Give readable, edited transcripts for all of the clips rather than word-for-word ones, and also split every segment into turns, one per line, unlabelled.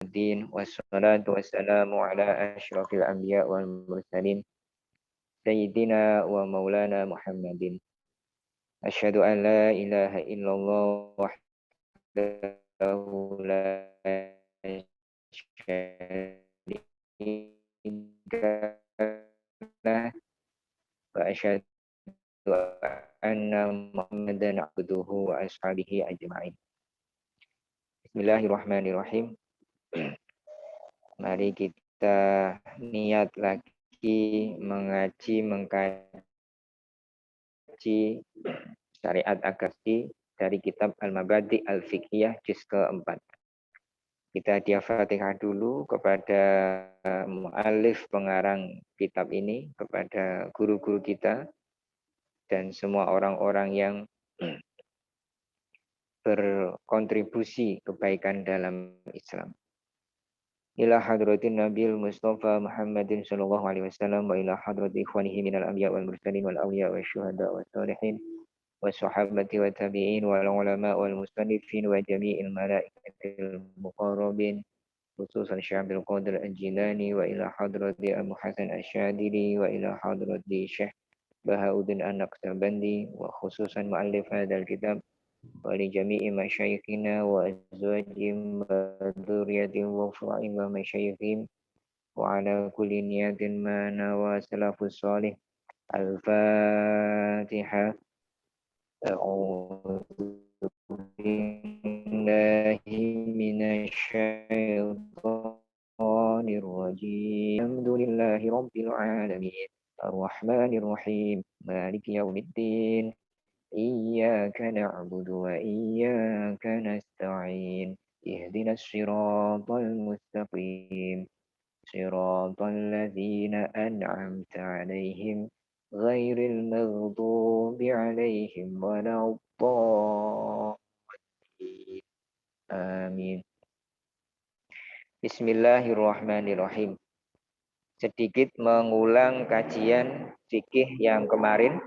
الدين والصلاة والسلام على أشرف الأنبياء والمرسلين سيدنا ومولانا محمد. أشهد أن لا إله إلا الله وحده لا شريك له وأشهد أن محمدا عبده وأصحابه أجمعين. Bismillahirrahmanirrahim. Mari kita niat lagi mengkaji syariat agasi dari kitab Al-Mabadi Al-Fiqhiyah juz keempat. Kita hadiah Fatihah dulu kepada mu'alif pengarang kitab ini, kepada guru-guru kita, dan semua orang-orang yang berkontribusi kebaikan dalam Islam. Ila hadratin Nabil Mustafa Muhammadin sallallahu alaihi wasallam wa ila hadrati ikhwanihi minal anbiya wal mursalin wal awliya wa syuhada wa salihin wa sahabati wa tabi'in wal ulama wal musannifin wa jami'il malaikatil muqarrabin khususan Syekh Abdul Qadir Al-Jilani wa ila hadrati Abu Hasan Asy-Syadili wa ila hadrati Syekh Bahauddin An-Naqsabandi wa khususan muallif hadzal kitab ولجميع مشايخنا وأزواجهم وذريتهم وفرائهم ومشايخهم وعلى كل نية ما نوى سلف الصالح. الفاتحة. أعوذ بالله من الشيطان الرجيم. الحمد لله رب العالمين الرحمن الرحيم مالك يوم الدين إياك نعبد وإياك نستعين اهدنا الصراط المستقيم صراط الذين أنعمت عليهم غير المغضوب عليهم ولا الضالين آمين. Bismillahirrahmanirrahim. Sedikit mengulang kajian fikih yang kemarin.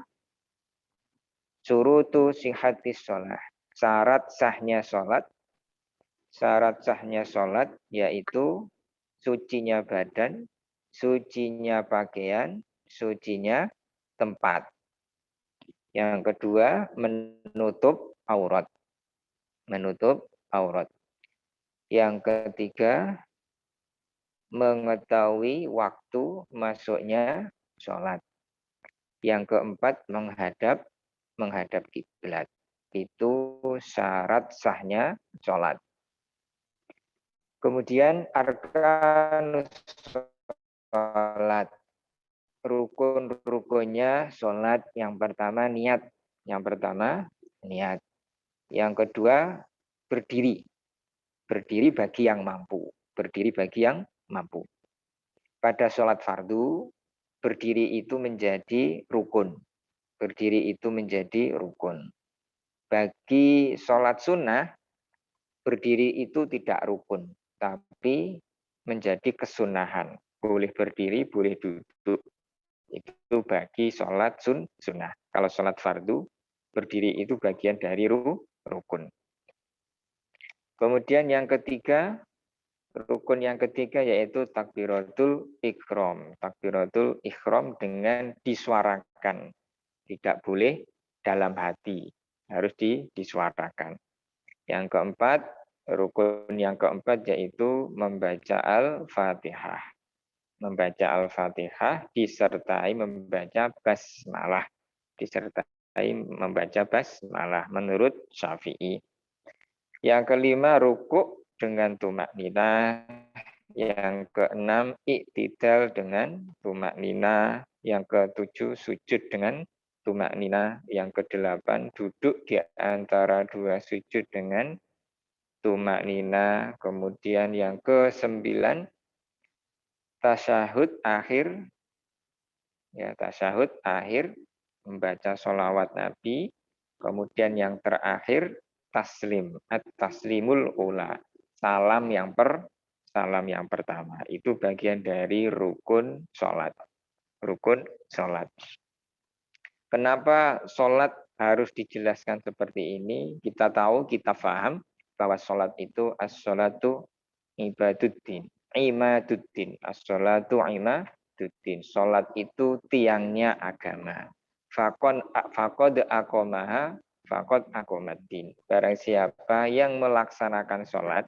Surutu sihatis sholat. Syarat sahnya sholat. Syarat sahnya sholat yaitu sucinya badan, sucinya pakaian, sucinya tempat. Yang kedua, menutup aurat. Menutup aurat. Yang ketiga, mengetahui waktu masuknya sholat. Yang keempat, menghadap kiblat. Itu syarat sahnya sholat. Kemudian arkanus sholat. Rukun-rukunnya sholat. Yang pertama niat. Yang kedua berdiri. Berdiri bagi yang mampu. Pada sholat fardu, berdiri itu menjadi rukun. Bagi sholat sunnah, berdiri itu tidak rukun, tapi menjadi kesunahan. Boleh berdiri, boleh duduk. Itu bagi sholat sunnah. Kalau sholat fardu, berdiri itu bagian dari rukun. Kemudian yang ketiga, rukun yang ketiga yaitu takbiratul ihram. Takbiratul ihram dengan disuarakan. Tidak boleh dalam hati, harus disuarakan. Yang keempat, rukun yang keempat yaitu membaca Al-Fatihah. Membaca Al-Fatihah disertai membaca basmalah. Menurut Syafi'i. Yang kelima, rukuk dengan tumak ninah. Yang keenam, iktidal dengan tumak ninah. Yang ketujuh, sujud dengan tumak ninah. Yang kedelapan, duduk di antara dua sujud dengan tumak ninah. Kemudian yang kesembilan, tasyahud akhir. Ya, tasyahud akhir, membaca sholawat Nabi. Kemudian yang terakhir, taslim. At-taslimul ula. Salam yang pertama. Itu bagian dari rukun sholat. Kenapa sholat harus dijelaskan seperti ini? Kita tahu, kita paham bahwa sholat itu as-sholatu ibaduddin. Imaduddin. As-sholatu imaduddin. Sholat itu tiangnya agama. Faqad aqamaha faqad aqamaddin. Barang siapa yang melaksanakan sholat,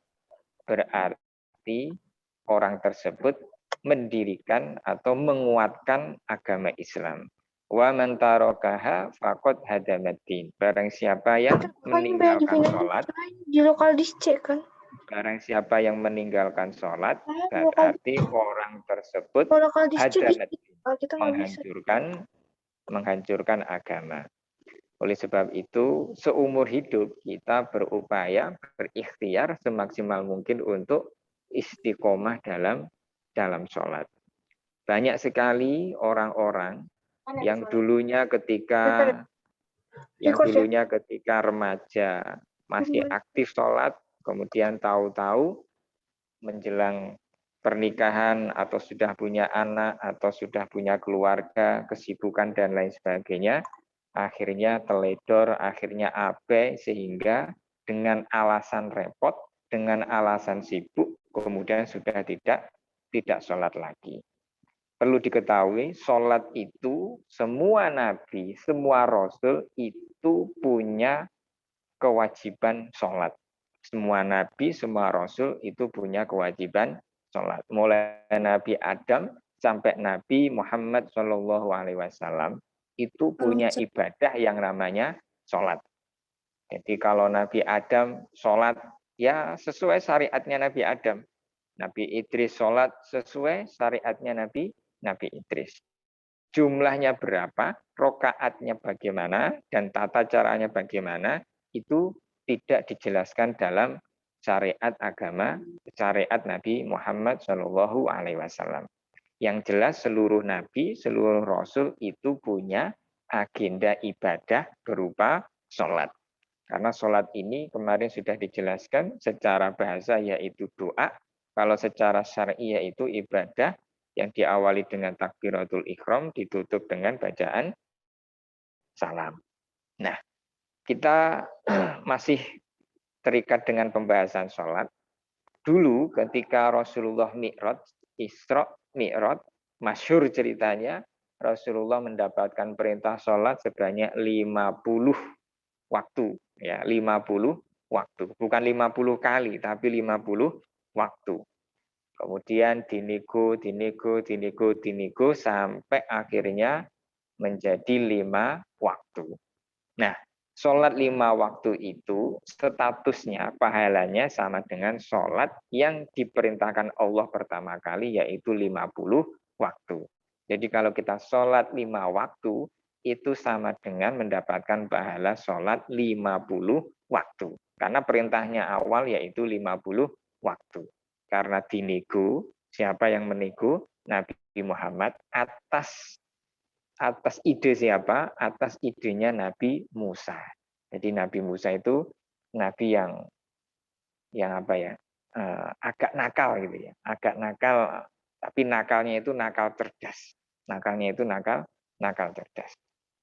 berarti orang tersebut mendirikan atau menguatkan agama Islam. Wa man tarakaha faqad hadamaddin. Barang siapa yang meninggalkan sholat,
di lokal distrik kan.
barang siapa yang meninggalkan sholat, berarti orang tersebut
Lokal distrik
hadamaddin, menghancurkan agama. Oleh sebab itu, seumur hidup kita berupaya berikhtiar semaksimal mungkin untuk istiqomah dalam sholat. Banyak sekali orang-orang yang dulunya ketika remaja masih aktif sholat, kemudian tahu-tahu menjelang pernikahan atau sudah punya anak atau sudah punya keluarga, kesibukan dan lain sebagainya, akhirnya teledor, akhirnya abai, sehingga dengan alasan repot, dengan alasan sibuk, kemudian sudah tidak sholat lagi. Perlu diketahui, sholat itu semua nabi, semua rasul itu punya kewajiban sholat. Semua nabi, semua rasul itu punya kewajiban sholat. Mulai Nabi Adam sampai Nabi Muhammad SAW itu punya ibadah yang namanya sholat. Jadi kalau Nabi Adam sholat, ya sesuai syariatnya Nabi Adam. Nabi Idris sholat sesuai syariatnya Nabi Idris. Jumlahnya berapa, rokaatnya bagaimana, dan tata caranya bagaimana, itu tidak dijelaskan dalam syariat agama, syariat Nabi Muhammad SAW. Yang jelas seluruh nabi, seluruh rasul itu punya agenda ibadah berupa sholat. Karena sholat ini kemarin sudah dijelaskan secara bahasa yaitu doa, kalau secara syar'i yaitu ibadah yang diawali dengan takbiratul ihram, ditutup dengan bacaan salam. Nah, kita masih terikat dengan pembahasan sholat. Dulu ketika Rasulullah Mi'raj, Isra Mi'raj, masyhur ceritanya, Rasulullah mendapatkan perintah sholat sebanyak 50 waktu. Ya, 50 waktu. Bukan 50 kali, tapi 50 waktu. Kemudian dinego sampai akhirnya menjadi 5 waktu. Nah, sholat 5 waktu itu statusnya, pahalanya sama dengan sholat yang diperintahkan Allah pertama kali, yaitu 50 waktu. Jadi kalau kita sholat 5 waktu, itu sama dengan mendapatkan pahala sholat 50 waktu. Karena perintahnya awal yaitu 50 waktu. Karena dinego, siapa yang menego? Nabi Muhammad atas ide siapa? Atas idenya Nabi Musa. Jadi Nabi Musa itu nabi yang apa ya? Agak nakal gitu ya. Agak nakal, tapi nakalnya itu nakal cerdas. Nakalnya itu nakal cerdas.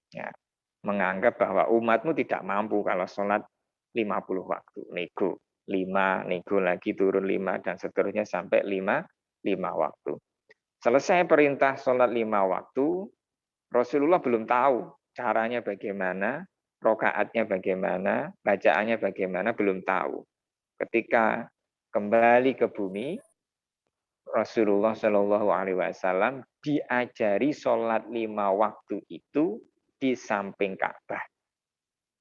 Ya, menganggap bahwa umatmu tidak mampu kalau sholat 50 waktu. Nego 5, nego lagi turun 5, dan seterusnya sampai 5 waktu. Selesai perintah sholat 5 waktu, Rasulullah belum tahu caranya bagaimana, rokaatnya bagaimana, bacaannya bagaimana, belum tahu. Ketika kembali ke bumi, Rasulullah Shallallahu Alaihi Wasallam diajari sholat 5 waktu itu di samping Ka'bah.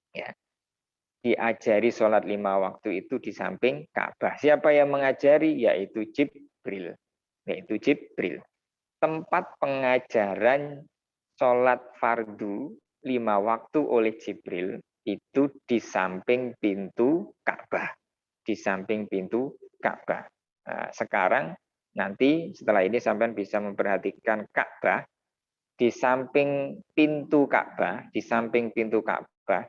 Ya. Diajari sholat 5 waktu itu di samping Ka'bah. Siapa yang mengajari? Yaitu Jibril. Tempat pengajaran sholat fardu 5 waktu oleh Jibril itu di samping pintu Ka'bah. Di samping pintu Ka'bah. Nah, sekarang nanti setelah ini sampean bisa memperhatikan Ka'bah. Di samping pintu Ka'bah,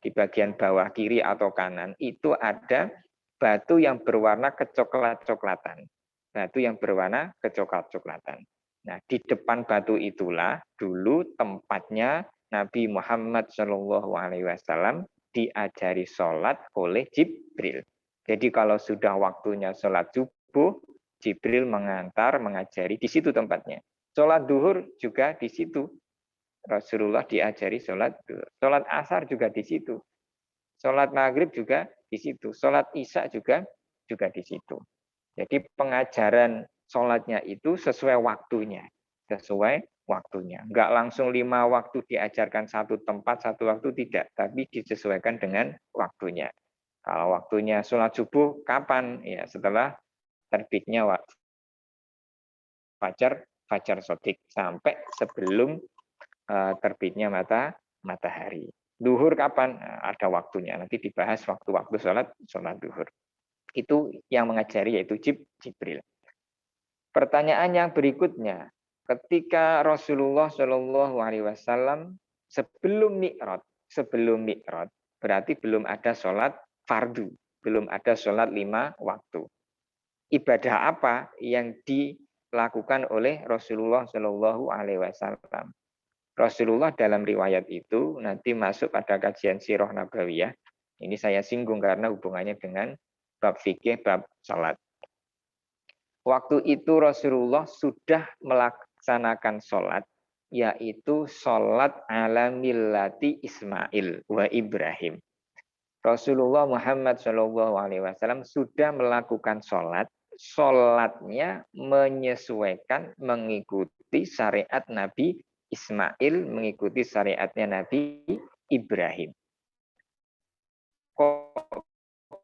di bagian bawah kiri atau kanan, itu ada batu yang berwarna kecoklat-coklatan. Batu yang berwarna kecoklat-coklatan. Nah, di depan batu itulah dulu tempatnya Nabi Muhammad SAW diajari sholat oleh Jibril. Jadi kalau sudah waktunya sholat subuh, Jibril mengantar, mengajari, di situ tempatnya. Sholat duhur juga di situ. Rasulullah diajari sholat duhur. Sholat asar juga di situ. Sholat maghrib juga di situ. Sholat isya juga di situ. Jadi pengajaran sholatnya itu sesuai waktunya. Sesuai waktunya. Enggak langsung 5 waktu diajarkan satu tempat, satu waktu, tidak. Tapi disesuaikan dengan waktunya. Kalau waktunya sholat subuh, kapan? Ya setelah terbitnya fajar sodik sampai sebelum terbitnya matahari. Duhur kapan? Ada waktunya. Nanti dibahas waktu-waktu sholat duhur. Itu yang mengajari yaitu Jibril. Pertanyaan yang berikutnya, ketika Rasulullah Shallallahu Alaihi Wasallam sebelum mi'raj, berarti belum ada sholat fardu, belum ada sholat 5 waktu. Ibadah apa yang dilakukan oleh Rasulullah Shallallahu Alaihi Wasallam? Rasulullah dalam riwayat itu nanti masuk pada kajian sirah nabawiyah. Ini saya singgung karena hubungannya dengan bab fikih, bab salat. Waktu itu Rasulullah sudah melaksanakan sholat, yaitu sholat ala millati Ismail wa Ibrahim. Rasulullah Muhammad SAW sudah melakukan sholatnya menyesuaikan, mengikuti syariat Nabi Ismail, mengikuti syariatnya Nabi Ibrahim. Kok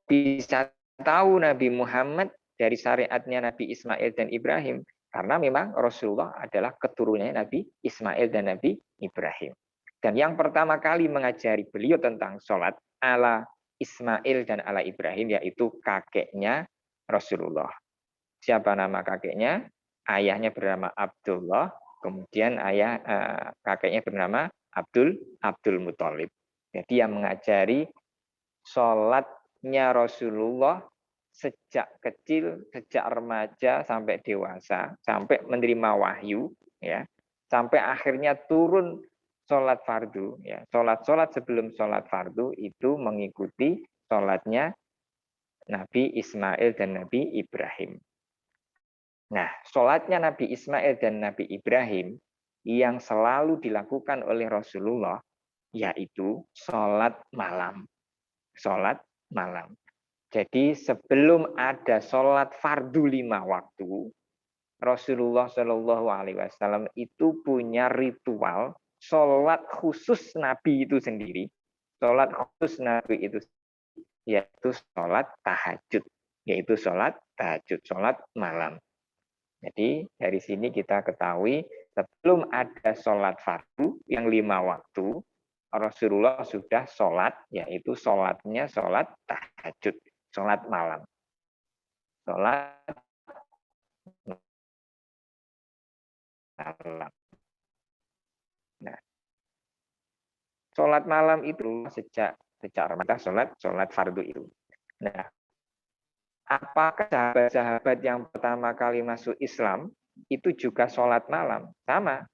bisa tahu Nabi Muhammad dari syariatnya Nabi Ismail dan Ibrahim? Karena memang Rasulullah adalah keturunannya Nabi Ismail dan Nabi Ibrahim. Dan yang pertama kali mengajari beliau tentang sholat ala Ismail dan ala Ibrahim, yaitu kakeknya Rasulullah. Siapa nama kakeknya? Ayahnya bernama Abdullah, kemudian kakeknya bernama Abdul Muthalib. Jadi yang mengajari sholatnya Rasulullah sejak kecil, sejak remaja sampai dewasa, sampai menerima wahyu, ya, sampai akhirnya turun sholat fardu, ya, sholat sebelum sholat fardu itu mengikuti sholatnya Nabi Ismail dan Nabi Ibrahim. Nah, sholatnya Nabi Ismail dan Nabi Ibrahim yang selalu dilakukan oleh Rasulullah yaitu sholat malam. Sholat malam. Jadi sebelum ada sholat fardu 5 waktu, Rasulullah Shallallahu Alaihi Wasallam itu punya ritual sholat khusus Nabi itu sendiri. Sholat khusus Nabi itu yaitu sholat tahajud, yaitu sholat tahajud, sholat malam. Jadi dari sini kita ketahui sebelum ada sholat fardu yang 5 waktu, Rasulullah sudah sholat, yaitu sholatnya sholat tahajud, sholat malam. Sholat malam. Nah, sholat malam itu sejak Ramadan sholat fardu itu. Nah, apakah sahabat-sahabat yang pertama kali masuk Islam itu juga sholat malam? Sama.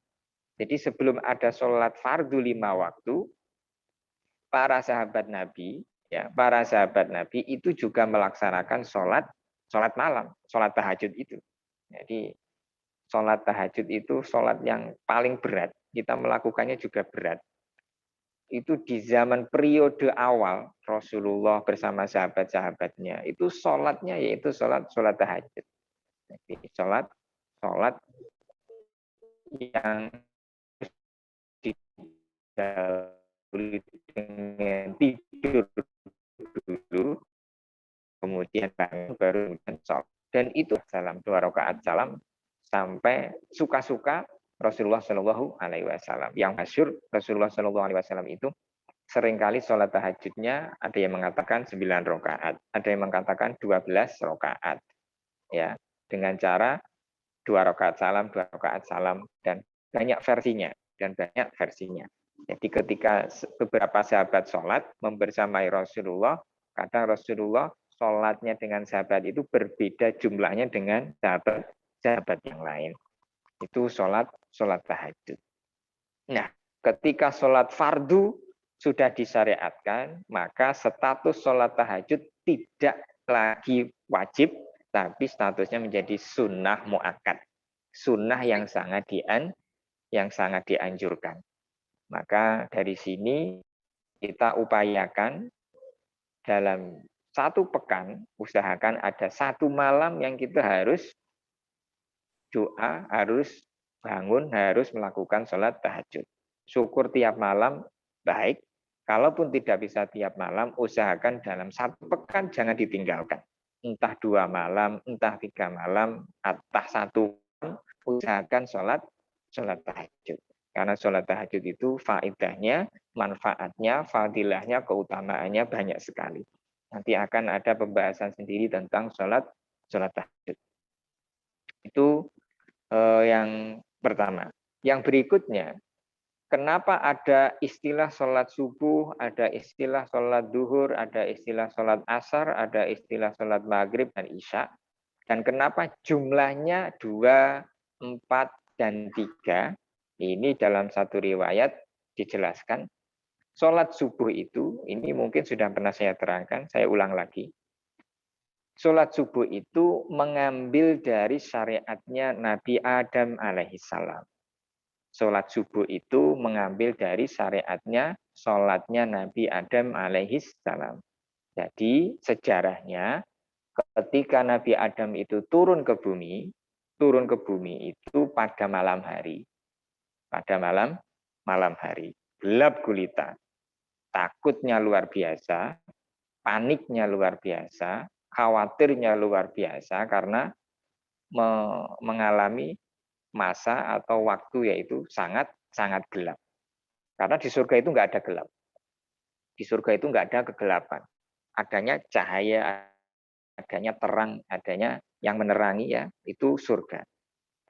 Jadi sebelum ada sholat fardu 5 waktu, para sahabat Nabi itu juga melaksanakan sholat malam, sholat tahajud itu. Jadi sholat tahajud itu sholat yang paling berat. Kita melakukannya juga berat. Itu di zaman periode awal Rasulullah bersama sahabat-sahabatnya itu sholatnya yaitu sholat tahajud. Jadi sholat yang didahului dengan tidur dulu, kemudian bangun baru sholat. Dan itu salam 2 rakaat salam sampai suka-suka Rasulullah Shallallahu Alaihi Wasallam. Yang masyhur Rasulullah Shallallahu Alaihi Wasallam itu seringkali sholat tahajudnya ada yang mengatakan 9 rakaat, ada yang mengatakan 12 rakaat, ya, dengan cara 2 rakaat salam dan banyak versinya. Jadi ketika beberapa sahabat sholat membersamai Rasulullah, kadang Rasulullah sholatnya dengan sahabat itu berbeda jumlahnya dengan sahabat yang lain. Itu sholat tahajud. Nah, ketika sholat fardu sudah disyariatkan, maka status sholat tahajud tidak lagi wajib, tapi statusnya menjadi sunnah muakkad. Sunnah yang sangat dianjurkan. Maka dari sini kita upayakan dalam satu pekan, usahakan ada satu malam yang kita harus doa, harus bangun, harus melakukan sholat tahajud. Syukur tiap malam baik. Kalaupun tidak bisa tiap malam, usahakan dalam satu pekan jangan ditinggalkan. Entah 2 malam, entah 3 malam, entah 1 malam, usahakan sholat tahajud. Karena sholat tahajud itu faedahnya, manfaatnya, fadilahnya, keutamaannya banyak sekali. Nanti akan ada pembahasan sendiri tentang sholat tahajud. Itu yang pertama. Yang berikutnya, kenapa ada istilah sholat subuh, ada istilah sholat duhur, ada istilah sholat asar, ada istilah sholat maghrib dan isya, dan kenapa jumlahnya 2, 4, dan 3, ini dalam satu riwayat dijelaskan. Sholat subuh itu, ini mungkin sudah pernah saya terangkan, saya ulang lagi. Sholat subuh itu mengambil dari syariatnya Nabi Adam alaihissalam. Sholat subuh itu mengambil dari syariatnya, sholatnya Nabi Adam alaihissalam. Jadi sejarahnya ketika Nabi Adam itu turun ke bumi itu pada malam hari. Pada malam hari. Gelap gulita. Takutnya luar biasa, paniknya luar biasa, khawatirnya luar biasa karena mengalami masa atau waktu yaitu sangat gelap. Karena di surga itu nggak ada gelap. Di surga itu nggak ada kegelapan. Adanya cahaya, adanya terang, adanya yang menerangi ya, itu surga.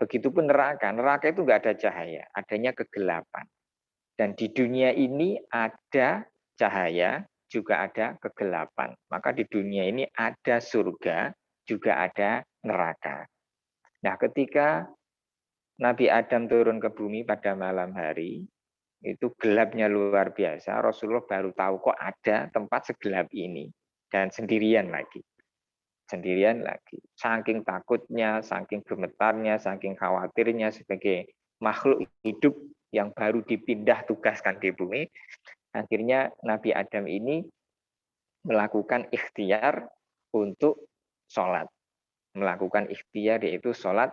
Begitupun neraka. Neraka itu nggak ada cahaya, adanya kegelapan. Dan di dunia ini ada cahaya, juga ada kegelapan. Maka di dunia ini ada surga, juga ada neraka. Nah, ketika Nabi Adam turun ke bumi pada malam hari, itu gelapnya luar biasa. Rasulullah baru tahu kok ada tempat segelap ini. Dan sendirian lagi. Saking takutnya, saking gemetarnya, saking khawatirnya sebagai makhluk hidup yang baru dipindah tugaskan di bumi, akhirnya Nabi Adam ini melakukan ikhtiar untuk sholat. Melakukan ikhtiar yaitu sholat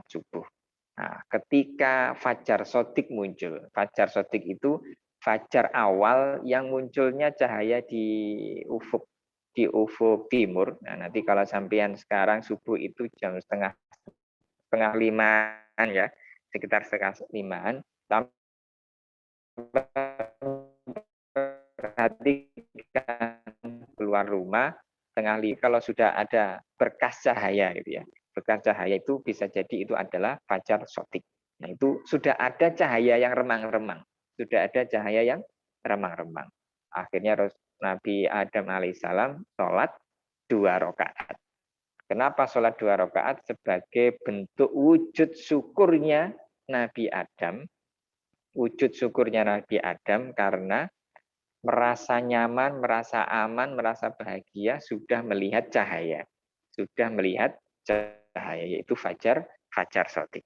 subuh. Nah, ketika fajar sodik muncul, fajar sodik itu fajar awal yang munculnya cahaya di ufuk timur. Nah, nanti kalau sampean sekarang subuh itu jam setengah 5-an ya, sekitar setengah 5-an. Perhatikan keluar rumah tengah 5 kalau sudah ada berkas cahaya gitu ya. Berkas cahaya itu bisa jadi itu adalah fajar sodik. Nah, itu sudah ada cahaya yang remang-remang. Sudah ada cahaya yang remang-remang. Akhirnya Nabi Adam alaihissalam sholat 2 rakaat. Kenapa sholat 2 rakaat? Sebagai bentuk wujud syukurnya Nabi Adam. Wujud syukurnya Nabi Adam karena merasa nyaman, merasa aman, merasa bahagia sudah melihat cahaya. Sudah melihat cahaya, yaitu fajar sodik.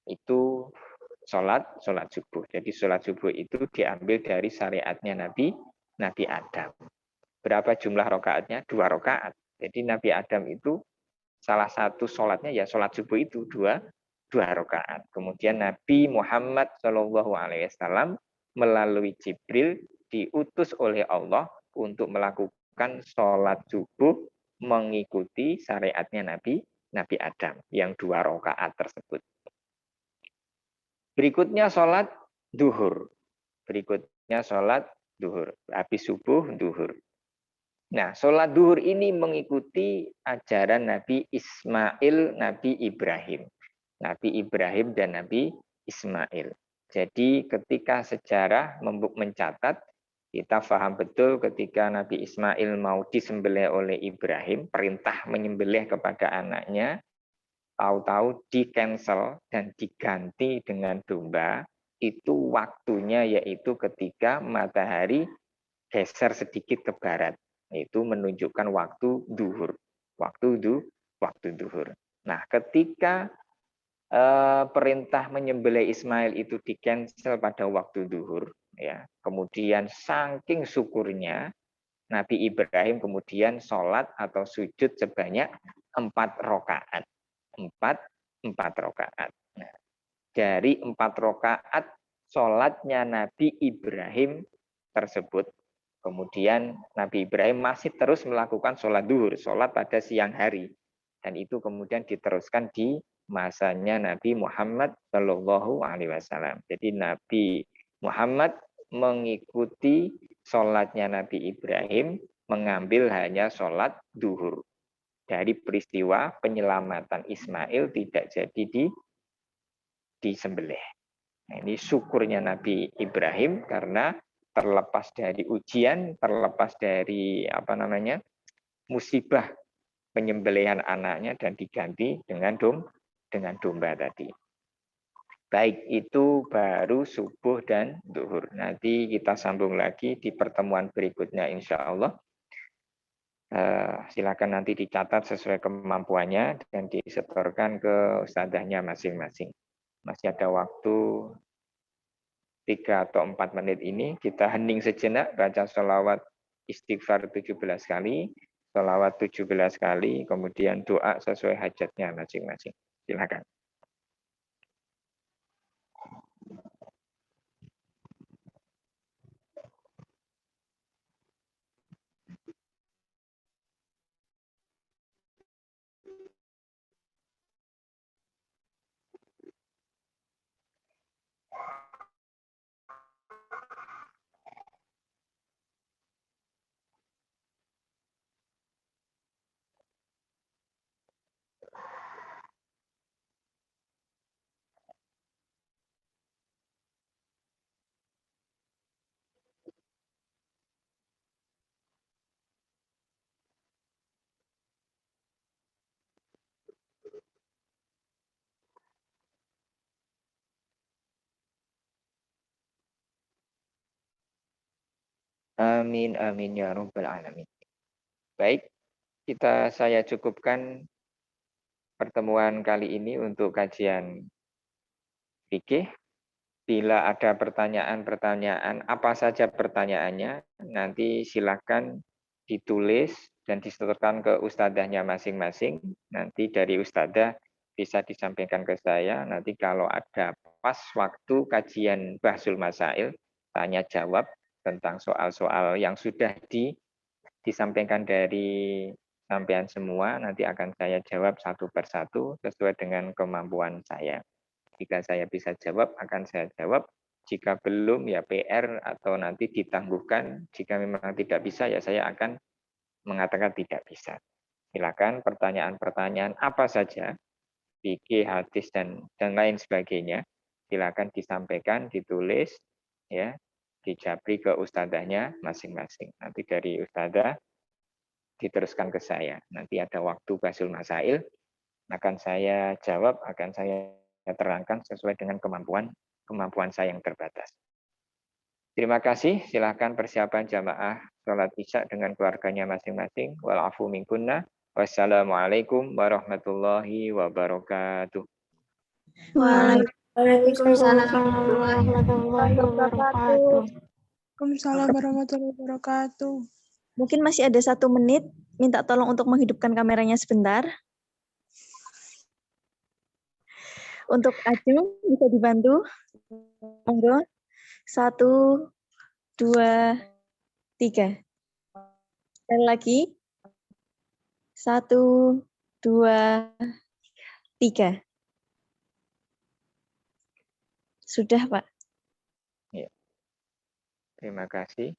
Itu sholat subuh. Jadi sholat subuh itu diambil dari syariatnya Nabi Adam. Berapa jumlah rakaatnya? 2 rakaat. Jadi Nabi Adam itu salah satu sholatnya ya sholat subuh itu 2 rakaat. Kemudian Nabi Muhammad SAW melalui Jibril diutus oleh Allah untuk melakukan sholat subuh mengikuti syariatnya Nabi Adam yang 2 rakaat tersebut. Berikutnya sholat duhur. Habis subuh duhur. Nah, sholat duhur ini mengikuti ajaran Nabi Ismail, Nabi Ibrahim. Nabi Ibrahim dan Nabi Ismail. Jadi ketika sejarah mencatat, kita paham betul ketika Nabi Ismail mau disembelih oleh Ibrahim, perintah menyembelih kepada anaknya, tahu-tahu di-cancel dan diganti dengan domba, itu waktunya yaitu ketika matahari geser sedikit ke barat. Itu menunjukkan waktu duhur. waktu zuhur. Nah, ketika perintah menyembelih Ismail itu di-cancel pada waktu zuhur, ya. Kemudian saking syukurnya Nabi Ibrahim kemudian sholat atau sujud sebanyak 4 rakaat. 4 rakaat. Nah, dari 4 rakaat sholatnya Nabi Ibrahim tersebut, kemudian Nabi Ibrahim masih terus melakukan sholat zuhur, sholat pada siang hari. Dan itu kemudian diteruskan di masanya Nabi Muhammad Shallallahu Alaihi Wasallam. Jadi Nabi Muhammad mengikuti sholatnya Nabi Ibrahim, mengambil hanya sholat zuhur. Dari peristiwa penyelamatan Ismail tidak jadi disembelih. Nah, ini syukurnya Nabi Ibrahim karena terlepas dari ujian, terlepas dari musibah penyembelihan anaknya dan diganti dengan domba tadi. Baik, itu baru subuh dan zuhur. Nanti kita sambung lagi di pertemuan berikutnya insya Allah. Silakan nanti dicatat sesuai kemampuannya dan disetorkan ke ustadzahnya masing-masing. Masih ada waktu 3 atau 4 menit ini. Kita hening sejenak, baca sholawat istighfar 17 kali, sholawat 17 kali, kemudian doa sesuai hajatnya masing-masing. Silakan. Amin, amin, ya rabbal alamin. Baik, saya cukupkan pertemuan kali ini untuk kajian fikih. Bila ada pertanyaan-pertanyaan, apa saja pertanyaannya, nanti silakan ditulis dan disetorkan ke ustadzahnya masing-masing. Nanti dari ustadzah bisa disampaikan ke saya. Nanti kalau ada pas waktu kajian Bahsul Masail, tanya jawab tentang soal-soal yang sudah disampaikan dari sampean semua, nanti akan saya jawab satu persatu sesuai dengan kemampuan saya. Jika saya bisa jawab, akan saya jawab. Jika belum, ya PR atau nanti ditangguhkan. Jika memang tidak bisa, ya saya akan mengatakan tidak bisa. Silakan pertanyaan-pertanyaan apa saja, fikih, hadis, dan lain sebagainya. Silakan disampaikan, ditulis, ya, dijabri ke ustadzahnya masing-masing. Nanti dari ustadzah diteruskan ke saya. Nanti ada waktu Bahsul Masail, akan saya jawab, akan saya terangkan sesuai dengan kemampuan saya yang terbatas. Terima kasih. Silahkan persiapan jamaah sholat isya dengan keluarganya masing-masing. Walafu minkunna. Wassalamualaikum warahmatullahi wabarakatuh.
Waalaikumsalam warahmatullahi wabarakatuh.
Waalaikumsalam warahmatullahi wabarakatuh.
Mungkin masih ada 1 menit. Minta tolong untuk menghidupkan kameranya sebentar. Untuk Ajeng bisa dibantu. Monggo. 1, 2, 3. Sekali lagi. 1, 2, 3. Sudah, Pak.
Ya. Terima kasih.